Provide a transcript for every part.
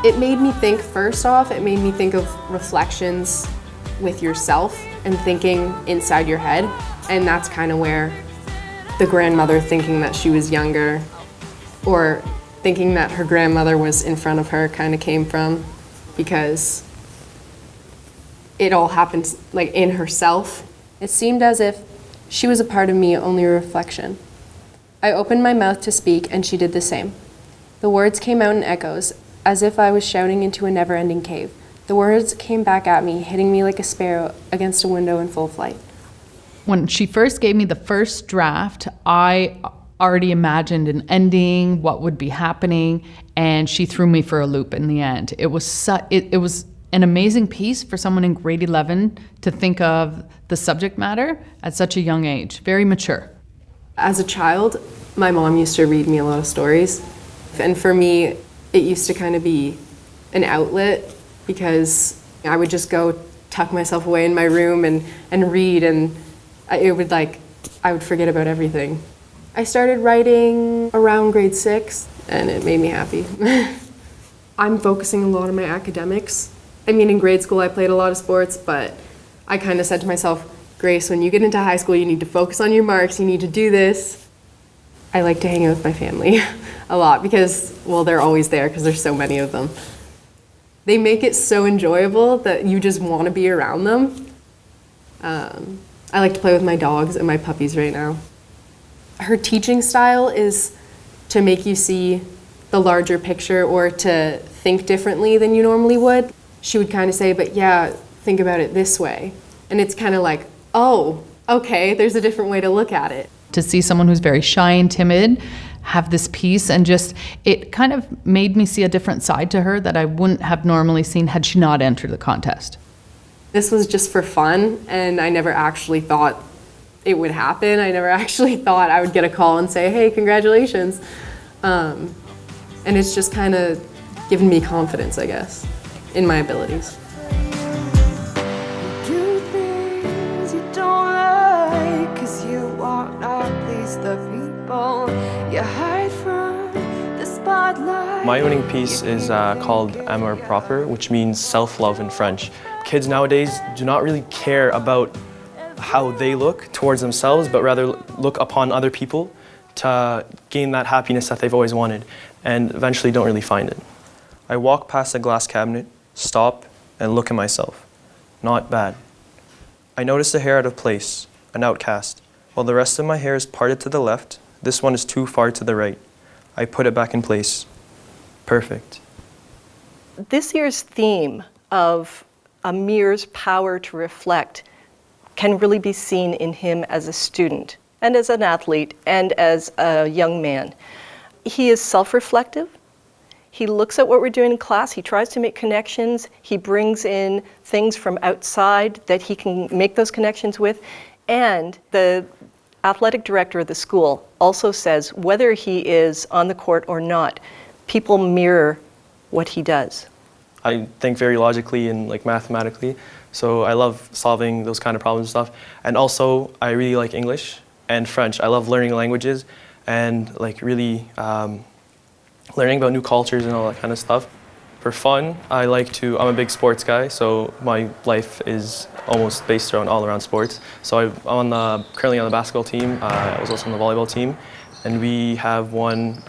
It made me think, first off, it made me think of reflections with yourself and thinking inside your head. And that's kind of where the grandmother thinking that she was younger or thinking that her grandmother was in front of her kind of came from, because it all happened like in herself. It seemed as if she was a part of me, only a reflection. I opened my mouth to speak and she did the same. The words came out in echoes, as if I was shouting into a never-ending cave. The words came back at me, hitting me like a sparrow against a window in full flight. When she first gave me the first draft, I already imagined an ending, what would be happening, and she threw me for a loop in the end. It was an amazing piece for someone in grade 11 to think of the subject matter at such a young age, very mature. As a child, my mom used to read me a lot of stories, and for me, it used to kind of be an outlet, because I would just go tuck myself away in my room and read, and I would forget about everything. I started writing around grade 6, and it made me happy. I'm focusing a lot on my academics. I mean, in grade school I played a lot of sports, but I kind of said to myself, Grace, when you get into high school, you need to focus on your marks, you need to do this. I like to hang out with my family a lot because, well, they're always there because there's so many of them. They make it so enjoyable that you just want to be around them. I like to play with my dogs and my puppies right now. Her teaching style is to make you see the larger picture or to think differently than you normally would. She would kind of say, but yeah, think about it this way. And it's kind of like, oh, okay, there's a different way to look at it. To see someone who's very shy and timid have this piece, and just, it kind of made me see a different side to her that I wouldn't have normally seen had she not entered the contest. This was just for fun, and I never actually thought it would happen. I never actually thought I would get a call and say, hey, congratulations. And it's just kind of given me confidence, I guess, in my abilities. Do things you don't like, 'cause you want to please the people. You hide from the spotlight. My winning piece is called Amour propre, which means self-love in French. Kids nowadays do not really care about how they look towards themselves, but rather look upon other people to gain that happiness that they've always wanted, and eventually don't really find it. I walk past a glass cabinet, stop, and look at myself. Not bad. I notice a hair out of place, an outcast. While the rest of my hair is parted to the left, this one is too far to the right. I put it back in place. Perfect. This year's theme of Amir's power to reflect can really be seen in him as a student and as an athlete and as a young man. He is self-reflective. He looks at what we're doing in class. He tries to make connections. He brings in things from outside that he can make those connections with. And the athletic director of the school also says whether he is on the court or not, people mirror what he does. I think very logically and mathematically, so I love solving those kind of problems and stuff. And also, I really like English and French. I love learning languages and really learning about new cultures and all that kind of stuff. For fun, I'm a big sports guy, so my life is almost based all around sports. So I'm currently on the basketball team. I was also on the volleyball team, and we have won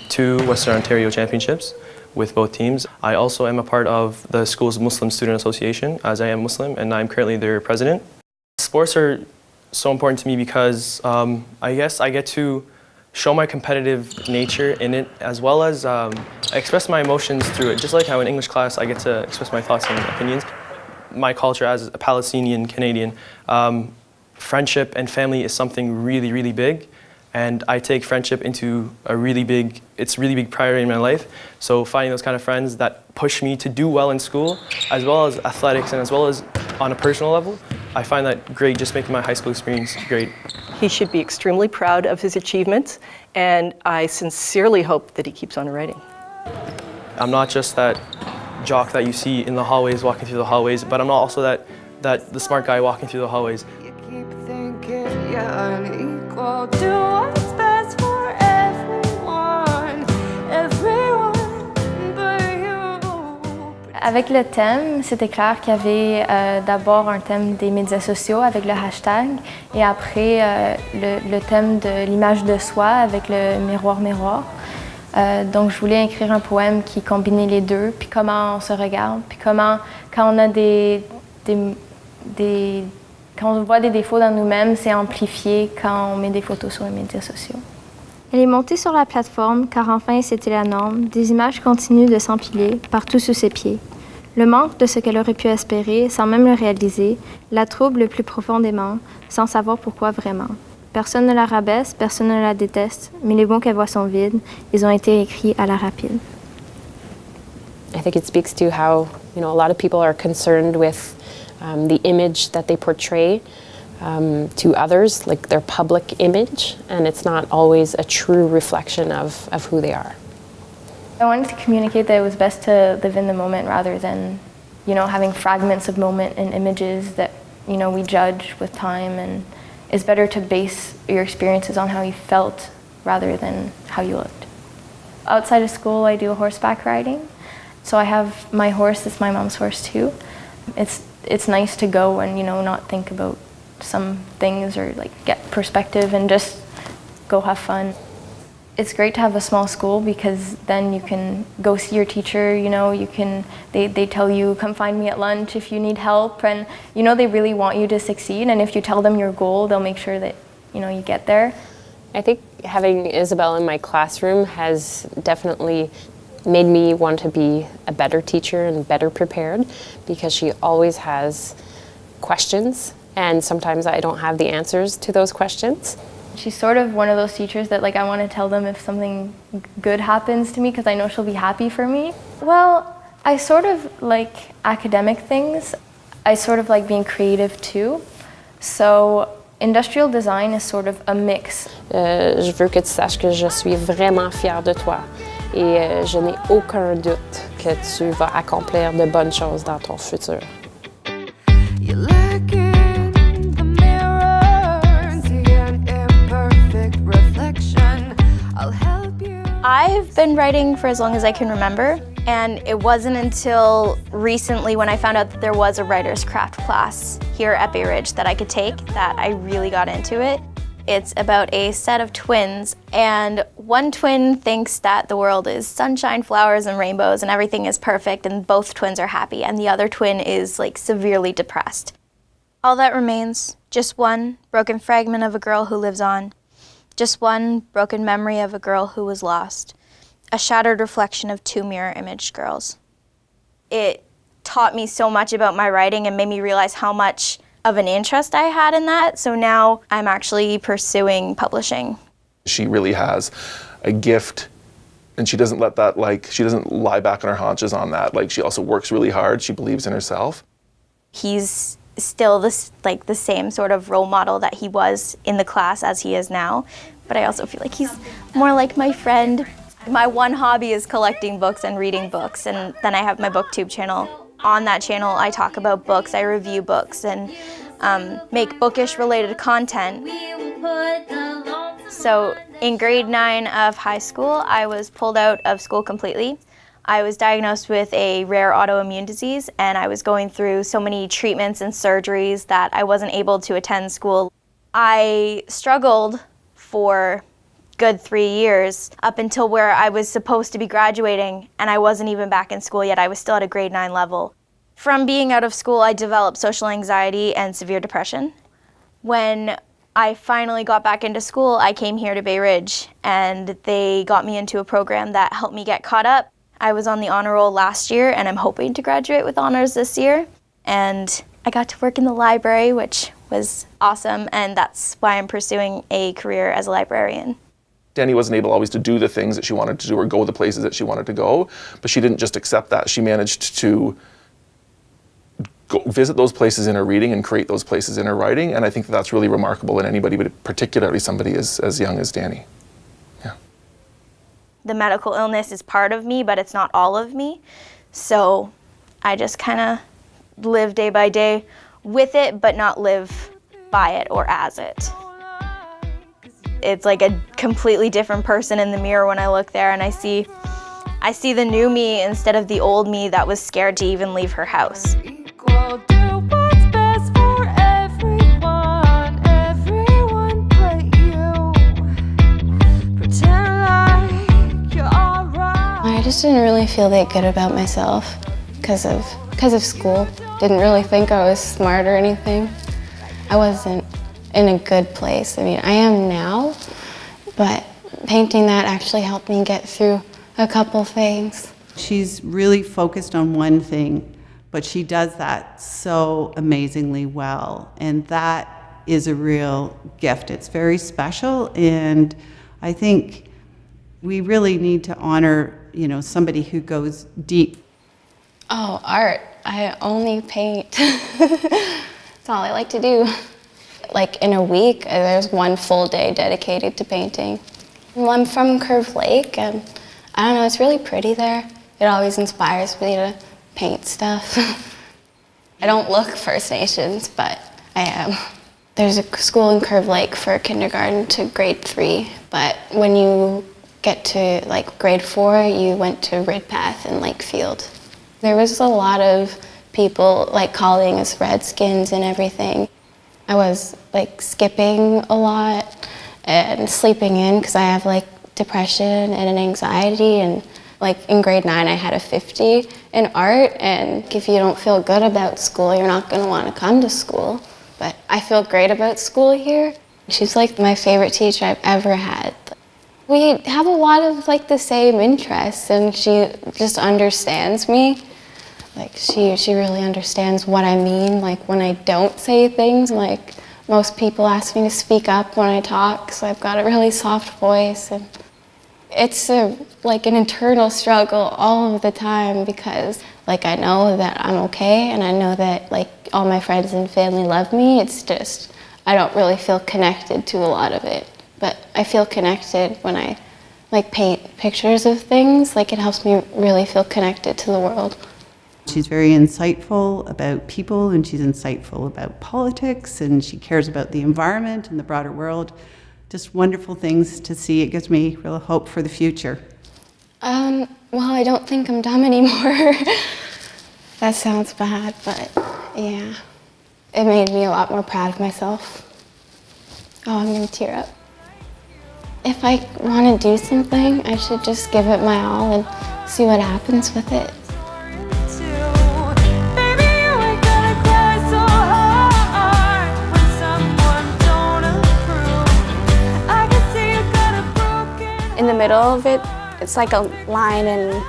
2 Western Ontario championships with both teams. I also am a part of the school's Muslim Student Association, as I am Muslim, and I'm currently their president. Sports are so important to me because I guess I get to show my competitive nature in it, as well as express my emotions through it. Just like how in English class I get to express my thoughts and opinions. My culture as a Palestinian Canadian, friendship and family is something really, really big. And I take friendship into really big priority in my life. So finding those kind of friends that push me to do well in school, as well as athletics and as well as on a personal level, I find that great, just making my high school experience great. He should be extremely proud of his achievements, and I sincerely hope that he keeps on writing. I'm not just that jock that you see in the hallways, walking through the hallways, but I'm also that the smart guy walking through the hallways. You keep thinking you're unequal. Do what's best for everyone but you. Avec le thème, c'était clair qu'il y avait d'abord un thème des médias sociaux avec le hashtag et après le thème de l'image de soi avec le miroir. Donc je voulais écrire un poème qui combinait les deux, puis comment on se regarde, puis comment quand on a quand on voit des défauts dans nous-mêmes, c'est amplifié quand on met des photos sur les médias sociaux. Elle est montée sur la plateforme car enfin c'était la norme. Des images continuent de s'empiler partout sous ses pieds. Le manque de ce qu'elle aurait pu espérer sans même le réaliser la trouble le plus profondément, sans savoir pourquoi vraiment. Personne ne la rabaisse, personne ne la déteste, mais les mots qu'elle voit sont vides. Ils ont été écrits à la rapide. I think it speaks to how, a lot of people are concerned with the image that they portray to others, like their public image, and it's not always a true reflection of who they are. I wanted to communicate that it was best to live in the moment rather than, having fragments of moment and images that, we judge with time, and it's better to base your experiences on how you felt rather than how you looked. Outside of school, I do horseback riding. So I have my horse, it's my mom's horse too. It's nice to go and, not think about some things or get perspective and just go have fun. It's great to have a small school because then you can go see your teacher, they tell you, come find me at lunch if you need help, and they really want you to succeed, and if you tell them your goal, they'll make sure that you get there. I think having Isabel in my classroom has definitely made me want to be a better teacher and better prepared because she always has questions and sometimes I don't have the answers to those questions. She's sort of one of those teachers that I want to tell them if something good happens to me because I know she'll be happy for me. Well, I sort of like academic things. I sort of like being creative too. So industrial design is sort of a mix. Je veux que tu saches que je suis vraiment fière de toi et je n'ai aucun doute que tu vas accomplir de bonnes choses dans ton futur. You look in the mirror, see an imperfect reflection. I'll help you. I've been writing for as long as I can remember, and it wasn't until recently when I found out that there was a writer's craft class here at Bay Ridge that I could take that I really got into it. It's about a set of twins, and one twin thinks that the world is sunshine, flowers, and rainbows, and everything is perfect, and both twins are happy, and the other twin is severely depressed. All that remains, just one broken fragment of a girl who lives on, just one broken memory of a girl who was lost, a shattered reflection of two mirror-imaged girls. It taught me so much about my writing and made me realize how much of an interest I had in that, so now I'm actually pursuing publishing. She really has a gift, and she doesn't let that, she doesn't lie back on her haunches on that. She also works really hard. She believes in herself. He's still the same sort of role model that he was in the class as he is now, but I also feel like he's more like my friend. My one hobby is collecting books and reading books, and then I have my BookTube channel. On that channel, I talk about books, I review books, and make bookish-related content. So in grade 9 of high school, I was pulled out of school completely. I was diagnosed with a rare autoimmune disease, and I was going through so many treatments and surgeries that I wasn't able to attend school. I struggled for good 3 years up until where I was supposed to be graduating, and I wasn't even back in school yet. I was still at a grade 9 level. From being out of school, I developed social anxiety and severe depression. When I finally got back into school, I came here to Bay Ridge, and they got me into a program that helped me get caught up. I was on the honor roll last year, and I'm hoping to graduate with honors this year. And I got to work in the library, which was awesome, and that's why I'm pursuing a career as a librarian. Dani wasn't able always to do the things that she wanted to do or go the places that she wanted to go, but she didn't just accept that. She managed to go visit those places in her reading and create those places in her writing, and I think that's really remarkable in anybody, but particularly somebody as young as Dani. Yeah. The medical illness is part of me, but it's not all of me, so I just kind of live day by day with it, but not live by it or as it. It's like a completely different person in the mirror when I look there and I see I see the new me instead of the old me that was scared to even leave her house. Equal, do what's best for everyone, everyone but you. Pretend like you're alright. I just didn't really feel that good about myself because of school. Didn't really think I was smart or anything. I wasn't in a good place. I mean, I am now, but painting that actually helped me get through a couple things. She's really focused on one thing, but she does that so amazingly well, and that is a real gift. It's very special, and I think we really need to honor, somebody who goes deep. Oh, art. I only paint. That's all I like to do. Like in a week, there's one full day dedicated to painting. Well, I'm from Curve Lake, and I don't know, it's really pretty there. It always inspires me to paint stuff. I don't look First Nations, but I am. There's a school in Curve Lake for kindergarten to grade 3, but when you get to grade 4, you went to Ridpath and Lakefield. There was a lot of people calling us Redskins and everything. I was skipping a lot and sleeping in because I have depression and an anxiety, and in grade 9 I had a 50 in art, and if you don't feel good about school, you're not going to want to come to school. But I feel great about school here. She's my favorite teacher I've ever had. We have a lot of the same interests, and she just understands me. She really understands what I mean, when I don't say things. Most people ask me to speak up when I talk, so I've got a really soft voice. And it's an internal struggle all of the time because I know that I'm okay, and I know that all my friends and family love me. It's just I don't really feel connected to a lot of it. But I feel connected when I paint pictures of things. It helps me really feel connected to the world. She's very insightful about people, and she's insightful about politics, and she cares about the environment and the broader world. Just wonderful things to see. It gives me real hope for the future. Well, I don't think I'm dumb anymore. That sounds bad, but yeah. It made me a lot more proud of myself. Oh, I'm gonna tear up. If I want to do something, I should just give it my all and see what happens with it. In the middle of it, it's like a line and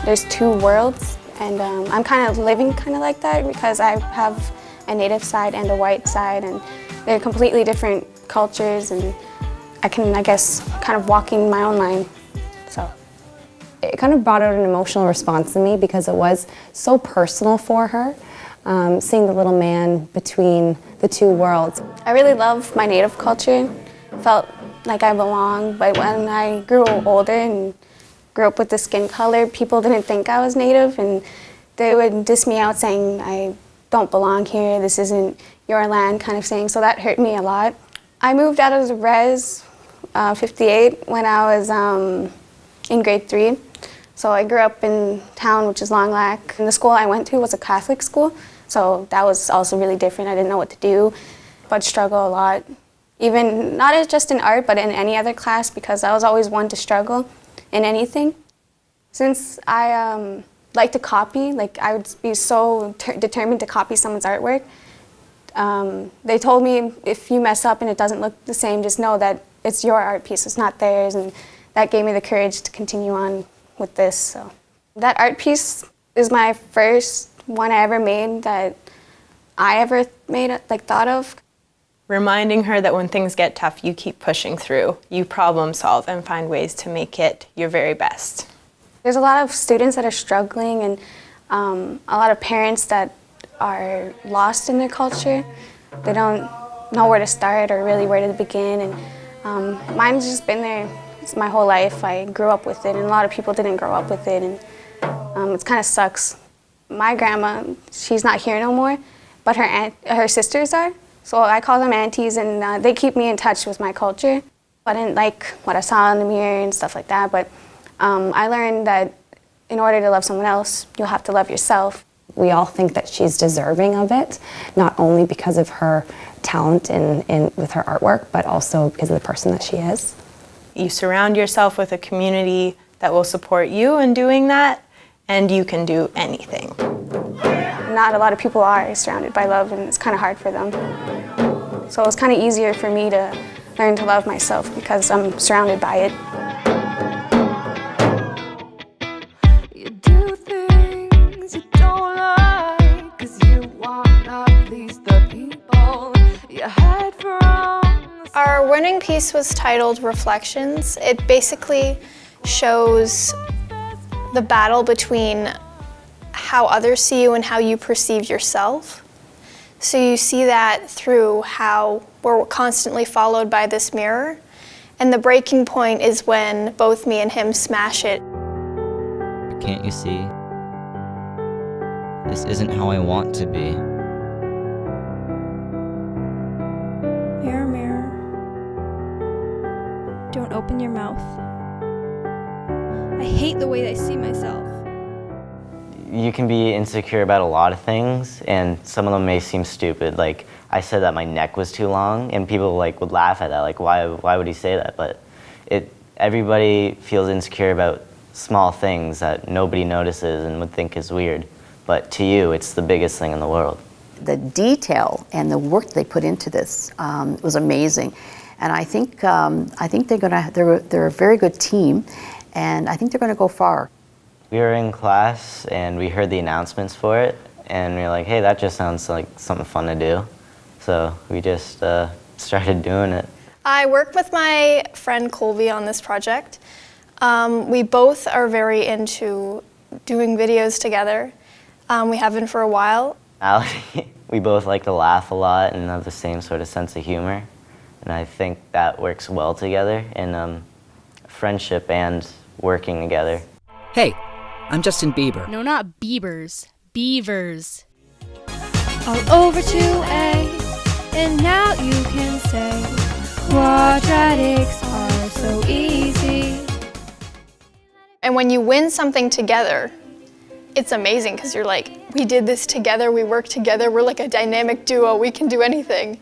there's 2 worlds, and I'm kind of living like that because I have a native side and a white side, and they're completely different cultures, and I can, I guess, kind of walk in my own line. So it kind of brought out an emotional response in me because it was so personal for her, seeing the little man between the 2 worlds. I really love my native culture. Felt like I belong, but when I grew older and grew up with the skin color, people didn't think I was native, and they would diss me out saying I don't belong here, this isn't your land kind of thing, so that hurt me a lot. I moved out of the res 58 when I was in grade 3. So I grew up in town, which is Long Lac, and the school I went to was a Catholic school, so that was also really different. I didn't know what to do, but struggle a lot. Even not just in art, but in any other class, because I was always one to struggle in anything. Since I like to copy, I would be so determined to copy someone's artwork. They told me if you mess up and it doesn't look the same, just know that it's your art piece, it's not theirs, and that gave me the courage to continue on with this. So that art piece is my first one I ever made that I ever made, thought of. Reminding her that when things get tough, you keep pushing through, you problem solve and find ways to make it your very best. There's a lot of students that are struggling, and a lot of parents that are lost in their culture. They don't know where to start or really where to begin, and mine's just been there my whole life. I grew up with it, and a lot of people didn't grow up with it, and it kind of sucks. My grandma, she's not here no more, but her sisters are. So I call them aunties, and they keep me in touch with my culture. I didn't like what I saw in the mirror and stuff like that, but I learned that in order to love someone else, you'll have to love yourself. We all think that she's deserving of it, not only because of her talent with her artwork, but also because of the person that she is. You surround yourself with a community that will support you in doing that, and you can do anything. Not a lot of people are surrounded by love, and it's kind of hard for them. So it's kind of easier for me to learn to love myself because I'm surrounded by it. You do things you don't like, 'cause you wanna please the people you hide from. Our winning piece was titled Reflections. It basically shows the battle between how others see you and how you perceive yourself. So you see that through how we're constantly followed by this mirror. And the breaking point is when both me and him smash it. Can't you see? This isn't how I want to be. Mirror, mirror, don't open your mouth. I hate the way I see myself. You can be insecure about a lot of things, and some of them may seem stupid. Like, I said that my neck was too long, and people would laugh at that. Like, why would he say that? But everybody feels insecure about small things that nobody notices and would think is weird. But to you, it's the biggest thing in the world. The detail and the work they put into this was amazing, and I think they're a very good team, and I think they're going to go far. We were in class and we heard the announcements for it, and we were like, hey, that just sounds like something fun to do. So we just started doing it. I work with my friend Colby on this project. We both are very into doing videos together. We have been for a while. We both like to laugh a lot and have the same sort of sense of humor. And I think that works well together in friendship and working together. Hey, I'm Justin Bieber. No, not Biebers. Beavers. All over 2A, and now you can say quadratics are so easy. And when you win something together, it's amazing because you're like, we did this together, we worked together, we're like a dynamic duo, we can do anything.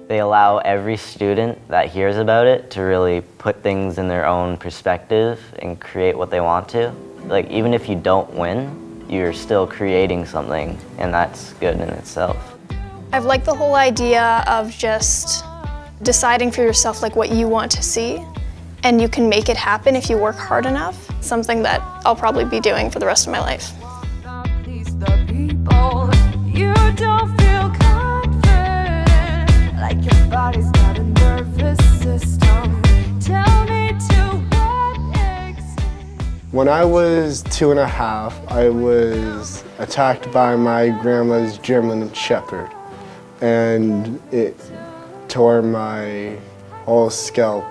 They allow every student that hears about it to really put things in their own perspective and create what they want to. Like, even if you don't win, you're still creating something, and that's good in itself. I've liked the whole idea of just deciding for yourself like what you want to see, and you can make it happen if you work hard enough. Something that I'll probably be doing for the rest of my life. Please the people. You don't feel confident, like your body's got a nervous system. Tell me to what extent. When I was 2.5, I was attacked by my grandma's German Shepherd, and it tore my whole scalp,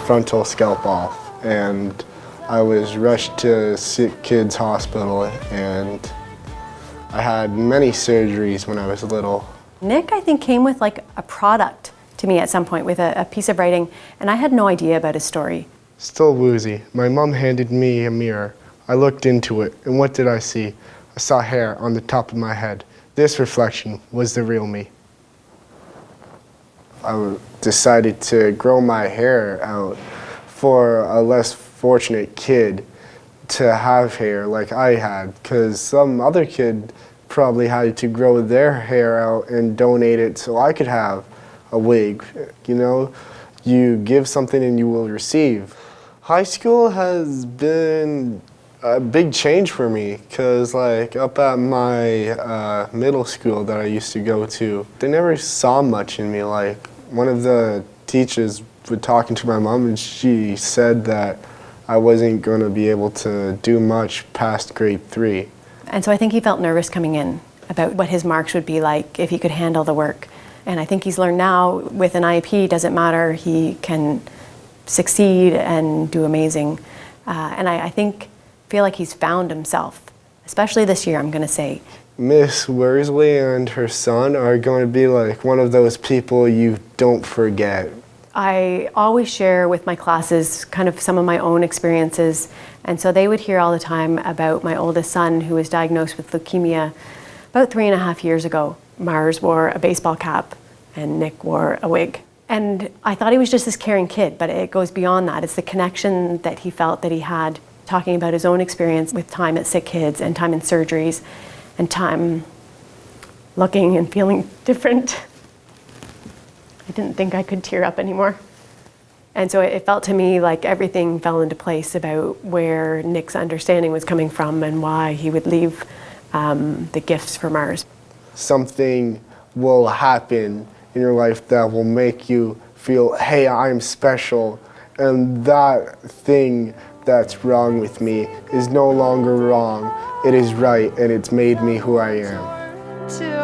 frontal scalp off, and I was rushed to Sick Kids Hospital, and I had many surgeries when I was little. Nick, I think, came with like a product to me at some point with a piece of writing, and I had no idea about his story. Still woozy. My mom handed me a mirror. I looked into it, and what did I see? I saw hair on the top of my head. This reflection was the real me. I decided to grow my hair out for a less fortunate kid to have hair like I had, because some other kid probably had to grow their hair out and donate it so I could have a wig. You know, you give something and you will receive. High school has been a big change for me, because like up at my middle school that I used to go to, they never saw much in me. Like, one of the teachers was talking to my mom, and she said that I wasn't going to be able to do much past grade 3. And so I think he felt nervous coming in about what his marks would be like if he could handle the work. And I think he's learned now with an IEP, doesn't matter, he can succeed and do amazing. And I feel like he's found himself, especially this year, I'm going to say. Miss Worsley and her son are going to be like one of those people you don't forget. I always share with my classes kind of some of my own experiences. And so they would hear all the time about my oldest son who was diagnosed with leukemia about 3.5 years ago. Mars wore a baseball cap and Nick wore a wig. And I thought he was just this caring kid, but it goes beyond that. It's the connection that he felt that he had, talking about his own experience with time at sick kids and time in surgeries and time looking and feeling different. I didn't think I could tear up anymore. And so it felt to me like everything fell into place about where Nick's understanding was coming from and why he would leave the gifts for Mars. Something will happen in your life that will make you feel, hey, I'm special. And that thing that's wrong with me is no longer wrong. It is right, and it's made me who I am.